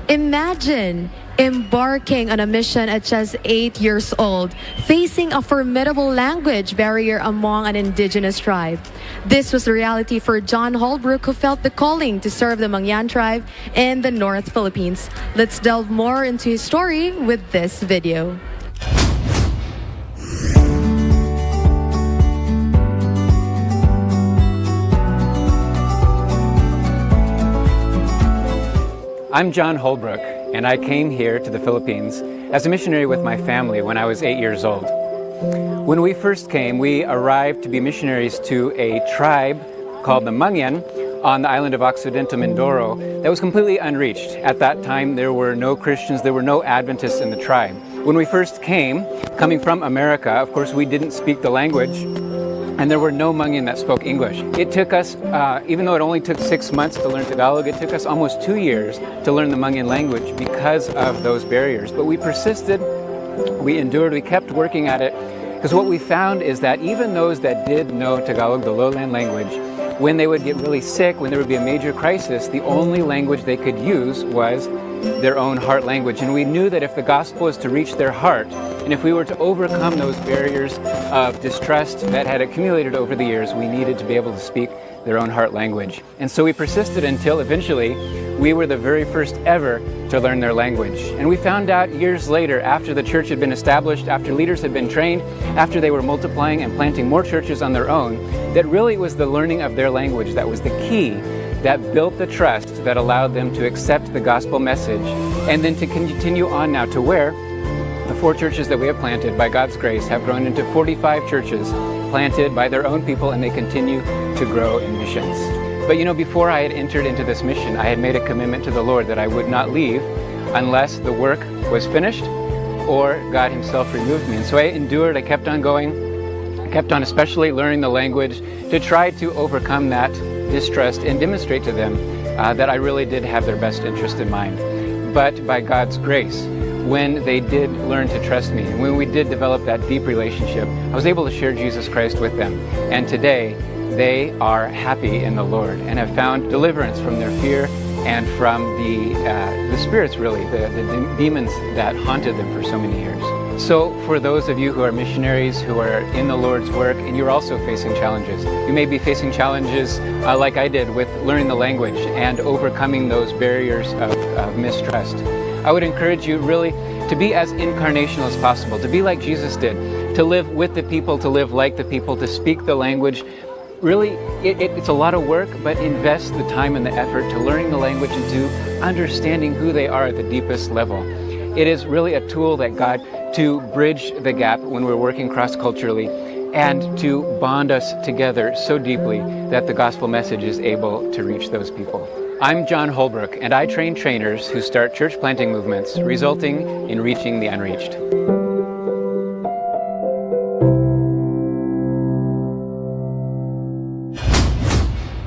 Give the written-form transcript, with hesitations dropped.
Imagine embarking on a mission at just 8 years old, facing a formidable language barrier among an indigenous tribe. This was the reality for John Holbrook, who felt the calling to serve the Mangyan tribe in the North Philippines. Let's delve more into his story with this video. I'm John Holbrook, and I came here to the Philippines as a missionary with my family when I was 8 years old. When we first came, we arrived to be missionaries to a tribe called the Mangyan on the island of Occidental Mindoro that was completely unreached. At that time, there were no Christians, there were no Adventists in the tribe. When we first came, coming from America, of course, we didn't speak the language, and there were no Mangyan that spoke English. It took us, even though it only took 6 months to learn Tagalog, it took us almost 2 years to learn the Mangyan language because of those barriers. But we persisted, we endured, we kept working at it, because what we found is that even those that did know Tagalog, the lowland language, when they would get really sick, when there would be a major crisis, the only language they could use was their own heart language. And we knew that if the gospel was to reach their heart, and if we were to overcome those barriers of distrust that had accumulated over the years, we needed to be able to speak their own heart language. And so we persisted until eventually we were the very first ever to learn their language. And we found out years later, after the church had been established, after leaders had been trained, after they were multiplying and planting more churches on their own, that really it was the learning of their language that was the key that built the trust that allowed them to accept the gospel message and then to continue on now to where the 4 churches that we have planted by God's grace have grown into 45 churches planted by their own people, and they continue to grow in missions. But you know, before I had entered into this mission, I had made a commitment to the Lord that I would not leave unless the work was finished or God Himself removed me. And so I endured, I kept on going, I kept on especially learning the language to try to overcome that distrust and demonstrate to them that I really did have their best interest in mind. But by God's grace, when they did learn to trust me, and when we did develop that deep relationship, I was able to share Jesus Christ with them. And today, they are happy in the Lord and have found deliverance from their fear and from the spirits, really, the demons that haunted them for so many years. So for those of you who are missionaries, who are in the Lord's work, and you're also facing challenges, you may be facing challenges like I did with learning the language and overcoming those barriers of mistrust. I would encourage you really to be as incarnational as possible, to be like Jesus did, to live with the people, to live like the people, to speak the language. Really, it's a lot of work, but invest the time and the effort to learning the language and to understanding who they are at the deepest level. It is really a tool that God to bridge the gap when we're working cross-culturally and to bond us together so deeply that the gospel message is able to reach those people. I'm John Holbrook, and I train trainers who start church planting movements, resulting in reaching the unreached.